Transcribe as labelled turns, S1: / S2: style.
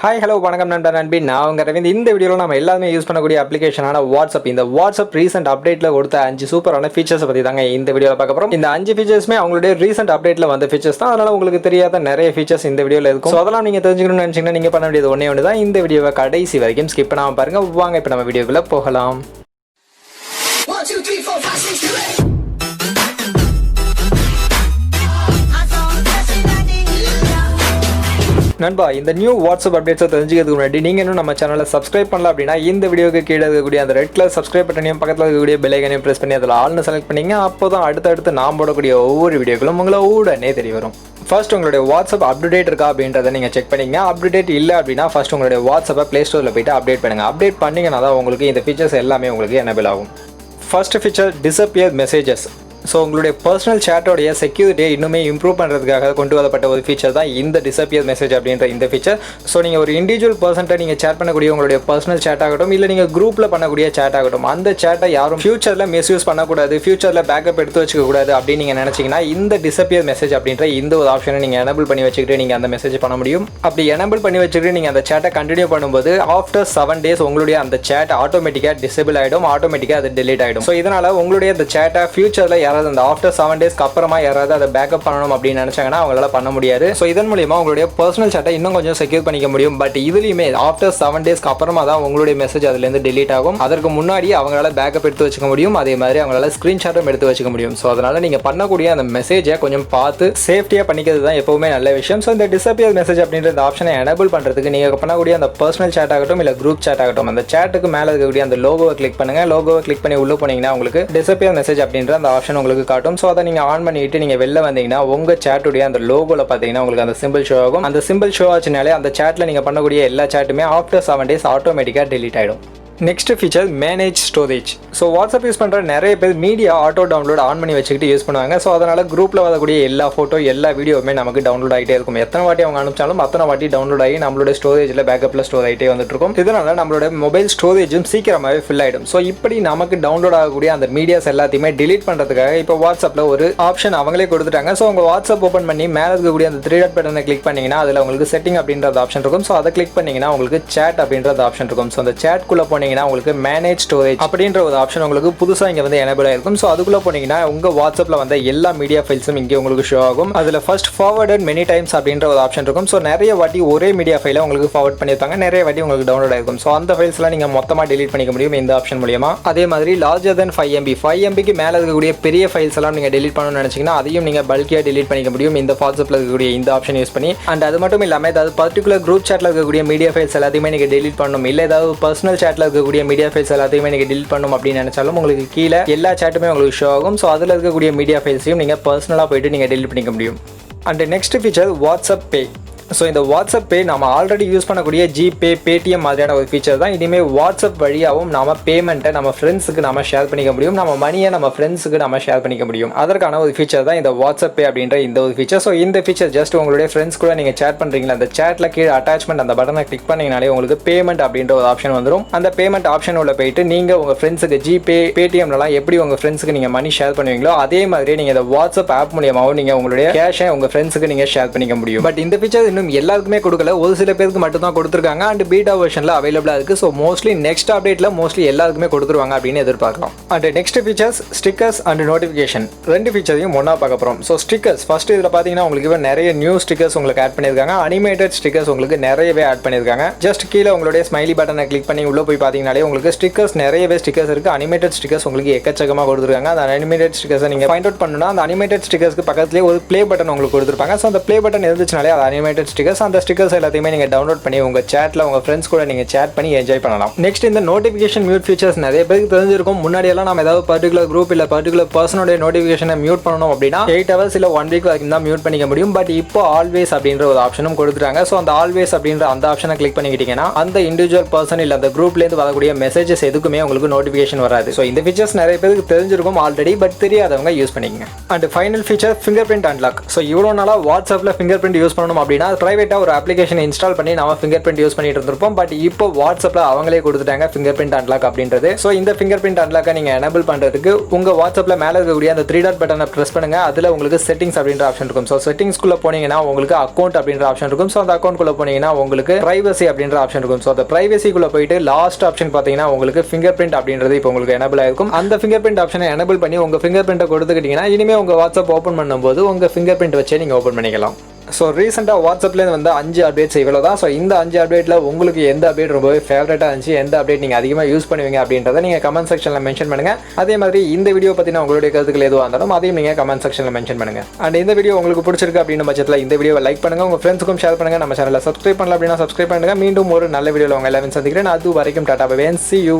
S1: Hi hello வணக்கம் நண்பர் நண்பி நான் உங்கள் ரவிந்த். இந்த வீடியோவில் நம்ம எல்லாருமே யூஸ் பண்ணக்கூடிய அப்ளிகேஷனான வாட்ஸ்அப். இந்த வாட்ஸ்அப் ரீசெண்ட் அப்டேட்டில் கொடுத்த 5 சூப்பரான ஃபீச்சர்ஸை பற்றி தாங்க இந்த வீடியோவில் பார்க்க போகிறோம். இந்த 5 ஃபீச்சர்ஸுமே அவங்களுடைய ரீசெண்ட் அப்டேட்டில் வந்த ஃபீச்சர்ஸ் தான். அதனால் உங்களுக்கு தெரியாத நிறைய ஃபீச்சர்ஸ் இந்த வீடியோவில் இருக்கும். ஸோ அதெல்லாம் நீங்கள் தெரிஞ்சுக்கணும்னு நினச்சிங்கன்னா நீங்கள் பண்ண வேண்டியது ஒன்று தான். இந்த வீடியோவை கடைசி வரைக்கும் ஸ்கிப் பண்ணாமல் பாருங்கள். வாங்க இப்போ நம்ம வீடியோக்குள்ளே போகலாம். நண்பா, இந்த நியூ வாட்ஸ்அப் அப்டேட்ஸை தெரிஞ்சுக்கிறதுக்கு முன்னாடி நீங்கள் இன்னும் நம்ம சேனலை சப்ஸ்கிரைப் பண்ணல அப்படின்னா இந்த வீடியோக்கு கீழே இருக்கக்கூடிய அந்த ரெட் கலர் சப்ஸ்கிரைப் பட்டனையும் பக்கத்தில் இருக்கக்கூடிய பெல் ஐக்கனையும் ப்ரெஸ் பண்ணி அதில் ஆல்னு செலக்ட் பண்ணிங்க. அப்போ தான் அடுத்தடுத்து நான் போடக்கூடிய ஒவ்வொரு வீடியோக்களும் உங்களை உடனே தெரிய வரும். ஃபர்ஸ்ட் உங்களுடைய வாட்ஸ்அப் அப்டேட் இருக்கா அப்படின்றத நீங்கள் செக் பண்ணிங்க. அப்டேட் இல்லை அப்படின்னா ஃபர்ஸ்ட் உங்களுடைய வாட்ஸ்அப்பை ப்ளே ஸ்டோரில் போய்ட்டு அப்டேட் பண்ணுங்கள். அப்டேட் பண்ணிங்கன்னா தான் உங்களுக்கு இந்த ஃபீச்சர்ஸ் எல்லாமே உங்களுக்கு எனேபிள் ஆகும். First feature disappear messages. So உங்களுடைய பர்சனல் சேட்டோடைய செக்யூரிட்டியை இன்னுமே இம்ப்ரூவ் பண்ணுறதுக்காக கொண்டு வரப்பட்ட ஒரு ஃபீச்சர் தான் இந்த டிஸப்பியர் மெசேஜ் அப்படின்ற இந்த ஃபீச்சர். ஸோ நீங்கள் ஒரு இண்டிவிஜுவல் பர்சன்ட்டை நீங்கள் சேட் பண்ணக்கூடிய உங்களுடைய பர்சனல் சேட் ஆகட்டும், இல்லை நீங்கள் குரூப்பில் பண்ணக்கூடிய சேட் ஆகட்டும், அந்த சேட்டை யாரும் ஃபியூச்சரில் மிஸ்யூஸ் பண்ணக்கூடாது, ஃபியூச்சரில் பேக்கப் எடுத்து வச்சுக்கக்கூடாது அப்படின்னு நீங்கள் நினச்சிங்கன்னா இந்த டிஸப்பியர் மெசேஜ் அப்படின்ற இந்த ஒரு ஆப்ஷனை நீங்கள் எனேபிள் பண்ணி வச்சுக்கிட்டு நீங்கள் அந்த மெசேஜ் பண்ண முடியும். அப்படி எனேபிள் பண்ணி வச்சுக்கிட்டு நீங்கள் அந்த சேட்டை கண்டினியூ பண்ணும்போது ஆஃப்டர் 7 days உங்களுடைய அந்த சேட் ஆட்டோமேட்டிக்காக டிசேபிள் ஆகிடும், ஆட்டோமேட்டிக்காக அது டெலீட் ஆகிடும். ஸோ இதனால் உங்களுடைய அந்த சேட்டை ஃபியூச்சரில் யாராவது அந்த ஆஃப்டர் 7 days அப்புறமா யாராவது அதை பேக்கப் பண்ணணும் அப்படின்னு நினைச்சாங்கன்னா அவங்களால பண்ண முடியாது. ஸோ இதன் மூலியமா உங்களுடைய பர்சனல் சேட்டை இன்னும் கொஞ்சம் செக்யூர் பண்ணிக்க முடியும். பட் இதுலையுமே ஆஃப்டர் 7 days அப்புறமா தான் உங்களுடைய மெசேஜ் அதுலேருந்து டெலீட் ஆகும். அதற்கு முன்னாடி அவங்களால பேக்கப் எடுத்து வச்சுக்க முடியும், அதே மாதிரி அவங்களால ஸ்கிரீன்ஷாட்டும் எடுத்து வச்சுக்க முடியும். ஸோ அதனால நீங்கள் பண்ணக்கூடிய அந்த மெசேஜை கொஞ்சம் பார்த்து சேஃப்டியாக பண்ணிக்கிறது தான் எப்பவுமே நல்ல விஷயம். ஸோ இந்த டிஸப்பியர் மெசேஜ் அப்படின்ற இந்த ஆப்ஷனை எனேபிள் பண்ணுறதுக்கு நீங்கள் பண்ணக்கூடிய அந்த பர்சனல் சேட் ஆகட்டும், இல்லை குரூப் சேட் ஆகட்டும், அந்த சேட்டுக்கு மேலே இருக்கக்கூடிய அந்த லோகோவை கிளிக் பண்ணுங்க. லோகோவை கிளிக் பண்ணி உள்ள போனீங்கன்னா உங்களுக்கு டிஸப்பியர் மெசேஜ் அப்படின்ற அந்த ஆப்ஷன் உங்களுக்கு காட்டும். ஸோ அதை நீங்கள் ஆன் பண்ணிட்டு நீங்கள் வெளில வந்தீங்கன்னா உங்கள் சேட்டுடைய அந்த லோகோவில் பார்த்தீங்கன்னா உங்களுக்கு அந்த சிம்பிள் ஷோ ஆகும். அந்த சிம்பிள் ஷோ ஆச்சுனாலே அந்த சேட்டில் நீங்கள் பண்ணக்கூடிய எல்லா சேட்டுமே ஆஃப்டர் 7 days ஆட்டோமேட்டிக்காக டெலீட் ஆகிடும். Next feature manage storage. So WhatsApp use பண்ணுற நிறைய பேர் மீடியா ஆட்டோ டவுன்லோட் ஆன் பண்ணி வச்சுக்கிட்டு யூஸ் பண்ணுவாங்க. ஸோ அதனால் குரூப்பில் வரக்கூடிய எல்லா ஃபோட்டோ எல்லா வீடியோவுமே நமக்கு டவுன்லோட் ஆகிட்டே இருக்கும். எத்தனை வாட்டி அவங்க அனுப்பிச்சாலும் அத்தனை வாட்டி டவுன்லோட் ஆகி நம்மளோட ஸ்டோரேஜில் பேக்கப்பில் ஸ்டோர் ஆகிட்டே வந்துட்டு இருக்கும். இதனால் நம்மளோட மொபைல் ஸ்டோரேஜும் சீக்கிரமாகவே ஃபில் ஆகிடும். ஸோ இப்படி நமக்கு டவுன்லோட் ஆகக்கூடிய அந்த மீடியாஸ் எல்லாத்தையுமே டிலீட் பண்ணுறதுக்காக இப்போ வாட்ஸ்அப்பில் ஒரு ஆப்ஷன் அவங்களே கொடுத்துட்டாங்க. ஸோ உங்கள் வாட்ஸ்அப் ஓப்பன் பண்ணி மேலே இருக்கக்கூடிய அந்த 3 டாட் பட்டனை கிளிக் பண்ணிங்கன்னா அதில் உங்களுக்கு செட்டிங் அப்படின்ற ஆப்ஷன் இருக்கும். ஸோ அதை கிளிக் பண்ணிங்கன்னா உங்களுக்கு சேட் அப்படின்ற ஆப்ஷன் இருக்கும். ஸோ அந்த சேட்குள்ளே போனீங்கன்னா உங்களுக்கு மேனேஜ் ஸ்டோரேஜ் அப்படின்ற ஒரு ஆப்ஷன் உங்களுக்கு புதுசாக இங்கே வந்து எனேபிள் ஆயிருக்கும். ஸோ அதுக்குள்ளே போனீங்கன்னா உங்கள் வாட்ஸ்அப்பில் வந்த எல்லா மீடியா ஃபைல்ஸும் இங்கே உங்களுக்கு ஷோ ஆகும். அதில் ஃபர்ஸ்ட் ஃபார்வர்டட் மெனி டைம்ஸ் அப்படின்ற ஒரு ஆப்ஷன் இருக்கும். ஸோ நிறைய வாட்டி ஒரே மீடியா ஃபைலை உங்களுக்கு ஃபார்வர்ட் பண்ணியிருப்பாங்க, நிறைய வாட்டி உங்களுக்கு டவுன்லோட் ஆயிருக்கும். ஸோ அந்த ஃபைல்ஸ்லாம் நீங்கள் மொத்தமாக டெலீட் பண்ணிக்க முடியும் இந்த ஆப்ஷன் மூலியமா. அதே மாதிரி லார்ஜர் தென் 5 MB 5 MBக்கு மேலே இருக்கக்கூடிய பெரிய ஃபைல்ஸ் எல்லாம் நீங்கள் டெலீட் பண்ணணும்னு நினச்சிங்கன்னா அதையும் நீங்கள் பல்கியாக டெலீட் பண்ணிக்க முடியும் இந்த வாட்ஸ்அப்பில் இருக்கக்கூடிய இந்த ஆப்ஷன் யூஸ் பண்ணி. அண்ட் அது மட்டும் இல்லாமல் ஏதாவது பர்டிகுலர் குரூப் சேட்டில் இருக்கக்கூடிய மீடியா ஃபைல்ஸ் எல்லாத்தையுமே நீங்கள் டெலீட் பண்ணணும், இல்லை ஏதாவது பர்சனல் சேட்டில் இருக்கக்கூடிய மீடியா ஃபைல்ஸ் எல்லாத்தையுமே நீங்கள் டெலீட் பண்ணணும் அப்படின்னு நினைச்சாலும் உங்களுக்கு கீழே எல்லா சேட்டுமே உங்களுக்கு ஷோ ஆகும். ஸோ அதில் இருக்கக்கூடிய மீடியா ஃபைல்ஸையும் நீங்கள் பர்சனலாக போயிட்டு நீங்கள் டெலீட் பண்ணிக்க முடியும். And next feature WhatsApp pay. So இந்த வாட்ஸ்அப் பே நம்ம ஆல்ரெடி யூஸ் பண்ணக்கூடிய ஜிபே, பேடிஎம் மாதிரியான ஒரு ஃபீச்சர் தான். இனிமேல் வாட்ஸ்அப் வழியாகவும் நம்ம பேமெண்ட்டை நம்ம ஃப்ரெண்ட்ஸுக்கு நம்ம ஷேர் பண்ணிக்க முடியும், நம்ம மணியை நம்ம ஃப்ரெண்ட்ஸுக்கு நம்ம ஷேர் பண்ணிக்க முடியும். அதற்கான ஒரு ஃபீச்சர் தான் இந்த வாட்ஸ்அப் பே அப்படின்ற இந்த ஒரு ஃபீச்சர். ஸோ இந்த ஃபீச்சர் ஜஸ்ட் உங்களுடைய ஃப்ரெண்ட்ஸ் கூட நீங்கள் சேட் பண்ணுறீங்களா, அந்த சேட்டில் கீழே அட்டாச்மெண்ட் அந்த பட்டனை கிளிக் பண்ணிங்கனாலே உங்களுக்கு பேமெண்ட் அப்படின்ற ஒரு ஆப்ஷன் வந்துடும். அந்த பேமெண்ட் ஆப்ஷன் உள்ள போயிட்டு நீங்கள் உங்கள் ஃப்ரெண்ட்ஸுக்கு ஜிபே, பேடிஎம்லாம் எப்படி உங்கள் ஃப்ரெண்ட்ஸுக்கு நீங்கள் மணி ஷேர் பண்ணுவீங்களோ அதே மாதிரி நீங்கள் இந்த வாட்ஸ்அப் ஆப் மூலியமாகவும் நீங்கள் உங்களுடைய கேஷை உங்கள் ஃப்ரெண்ட்ஸுக்கு நீங்கள் ஷேர் பண்ணிக்க முடியும். பட் இந்த ஃபீச்சர் இன்னும் எல்லாருக்குமே ஒரு சில பேருக்கு மட்டும் தான் கொடுத்துருக்காங்க. அண்ட் பீட்டா வெர்ஷன்ல அவைலபிளா இருக்கு. ஸோ மோஸ்ட்லி நெக்ஸ்ட் அப்டேட்ல மோஸ்ட்லி எல்லாருக்குமே கொடுத்துருவாங்க அப்படின்னு எதிர்பார்க்கலாம். And next features stickers and notification. ரெண்டு ஃபீச்சரையும் ஒன்றா பார்க்க போகிறோம். ஸோ ஸ்டிக்கர்ஸ் ஃபர்ஸ்ட் இதில் பார்த்தீங்கன்னா உங்களுக்கு நிறைய நியூ ஸ்டிக்கர்ஸ் உங்களுக்கு ஆட் பண்ணியிருக்காங்க. அனிமேட்டட் ஸ்டிக்கர்ஸ் உங்களுக்கு நிறையவே ஆட் பண்ணியிருக்காங்க. ஜஸ்ட் கீழே உங்களுடைய ஸ்மைலி பட்டனை கிளிக் பண்ணி உள்ள போய் பார்த்தீங்கன்னாலே உங்களுக்கு ஸ்டிக்கர்ஸ் நிறையவே ஸ்டிக்கர்ஸ் இருக்கு. அனிமேட்டட் ஸ்டிக்கர்ஸ் உங்களுக்கு எக்கச்சக்கமாக கொடுத்துருக்காங்க. அந்த அனிமேட்டட் ஸ்டிக்கர்ஸை நீங்கள் ஃபைண்ட் அவுட் பண்ணணும்னா அந்த அனிமேட்டட் ஸ்டிக்கர்ஸ்க்கு பக்கத்துலேயே ஒரு ப்ளே பட்டன் உங்களுக்கு கொடுத்துருப்பாங்க. ஸோ அந்த ப்ளே பட்டன் இருந்துச்சுனாலே அது அனிமேட்டட் ஸ்டிக்கர்ஸ். அந்த ஸ்டிக்கர்ஸ் எல்லாத்தையுமே நீங்க டவுன்லோட் பண்ணி உங்க சேட்ல உங்க ஃப்ரெண்ட்ஸ் கூட நீங்க சேட் பண்ணி என்ஜாய் பண்ணலாம். நெக்ஸ்ட் இந்த நோட்டிஃபிகேஷன் மியூட் ஃபீச்சர்ஸ் நிறைய பேருக்கு தெரிஞ்சிருக்கும். முன்னாடி எல்லாம் நம்ம ஏதாவது பர்டிகுலர் குரூப் இல்ல பர்டிகுலர் பர்சனோட நோட்டிஃபிகேஷனை மியூட் பண்ணணும் அப்படின்னா 8 hours இல்ல 1 week வரைக்கும் தான் மியூட் பண்ணிக்க முடியும். பட் இப்போ ஆல்வேஸ் அப்படின்ற ஒரு ஆப்ஷனும் கொடுத்துருக்காங்க. ஸோ அந்த ஆல்வேஸ் அப்படின்ற அந்த ஆப்ஷனை கிளிக் பண்ணிக்கிட்டீங்கன்னா அந்த இண்டிவிஜுவல் பர்சன் இல்ல அந்த குரூப்ல இருந்து வரக்கூடிய மெசேஜஸ் எதுக்குமே உங்களுக்கு நோட்டிஃபிகேஷன் வராது. ஸோ இந்த ஃபீச்சர்ஸ் நிறைய பேருக்கு தெரிஞ்சிருக்கும் ஆல்ரெடி, பட் தெரியாதவங்க யூஸ் பண்ணிக்கங்க. And final feature finger print unlock. So இவ்வளோ நாளாக வாட்ஸ்அப்பில் ஃபிங்கர் பிரிண்ட் யூஸ் பண்ணணும் அப்படின்னா பிரைவேட்டாக ஒரு அப்ளிகேஷன் இன்ஸ்டால் பண்ணி நம்ம ஃபிங்கர் பிரிண்ட் யூஸ் பண்ணிட்டு இருந்திருப்போம். பட் இப்போ வாட்ஸ்அப்பில் அவங்களே கொடுத்துட்டாங்க ஃபிங்கர் பிரிண்ட் அன்லாக் அப்படின்றது. ஸோ இந்த ஃபிங்கர் பிரிண்ட் அன்லாக்கை நீங்கள் எனேபிள் பண்ணுறதுக்கு உங்கள் வாட்ஸ்அப்பில் மேலே இருக்கக்கூடிய அந்த 3 டாட் பட்டனை ப்ரெஸ் பண்ணுங்கள். அதில் உங்களுக்கு செட்டிங்ஸ் அப்படின்ற ஆப்ஷன் இருக்கும். ஸோ செட்டிங்ஸ்குள்ளே போனீங்கன்னா உங்களுக்கு அக்கௌண்ட் அப்படின்ற ஆப்ஷன் இருக்கும். ஸோ அந்த அக்கௌண்ட்குள்ளே போனீங்கன்னா உங்களுக்கு பிரைவசி அப்படின்ற ஆப்ஷன் இருக்கும். ஸோ அந்த பிரைவசிக்குள்ளே போயிட்டு லாஸ்ட் ஆப்ஷன் பார்த்தீங்கன்னா உங்களுக்கு ஃபிங்கர் பிரிண்ட் அப்படின்றது இப்போ உங்களுக்கு எனேபிள் ஆயிருக்கும். அந்த ஃபிங்கர் பிரிண்ட் ஆப்ஷனை எனேபிள் பண்ணி உங்கள் ஃபிங்கர் பிரிண்ட்டை கொடுத்துக்கிட்டீங்கன்னா இனிமேல் உங்கள் வாட்ஸ்அப் ஓப்பன் பண்ணும்போது உங்கள் ஃபிங்கர் பிரிண்ட் வச்சே நீங்கள் ஓப்பன் பண்ணிக்கலாம். ஸோ ரீசெண்டாக வாட்ஸ்அப்லேருந்து வந்து 5 அப்டேட்ஸ் இவ்வளோ தான். ஸோ இந்த 5 அப்டேட்டில் உங்களுக்கு எந்த அப்டேட் ரொம்பவே ஃபேவரட்டாக இருந்துச்சு, எந்த அப்டேட் நீங்கள் அதிகமாக யூஸ் பண்ணுவீங்க அப்படின்றத நீங்கள் கமெண்ட் செக்ஷனில் மென்ஷன் பண்ணுங்கள். அதே மாதிரி இந்த வீடியோ பற்றின உங்களுடைய கருத்துக்கள் எதுவாக இருந்தாலும் அதையும் நீங்கள் கமெண்ட் செக்ஷனில் மென்ஷன் பண்ணுங்கள். அண்ட் இந்த வீடியோ உங்களுக்கு பிடிச்சிருக்கு அப்படின்ற பட்சத்தில் இந்த வீடியோவை லைக் பண்ணுங்கள், உங்கள் ஃப்ரெண்ட்ஸுக்கும் ஷேர் பண்ணுங்கள். நம்ம சேனலில் சப்ஸ்கிரைப் பண்ணல அப்படின்னா சப்ஸ்கிரைப் பண்ணுங்கள். மீண்டும் ஒரு நல்ல வீடியோவில் உங்கள் எல்லாரும் சந்திக்கிறேன். அது வரைக்கும் tata bye bye, see you.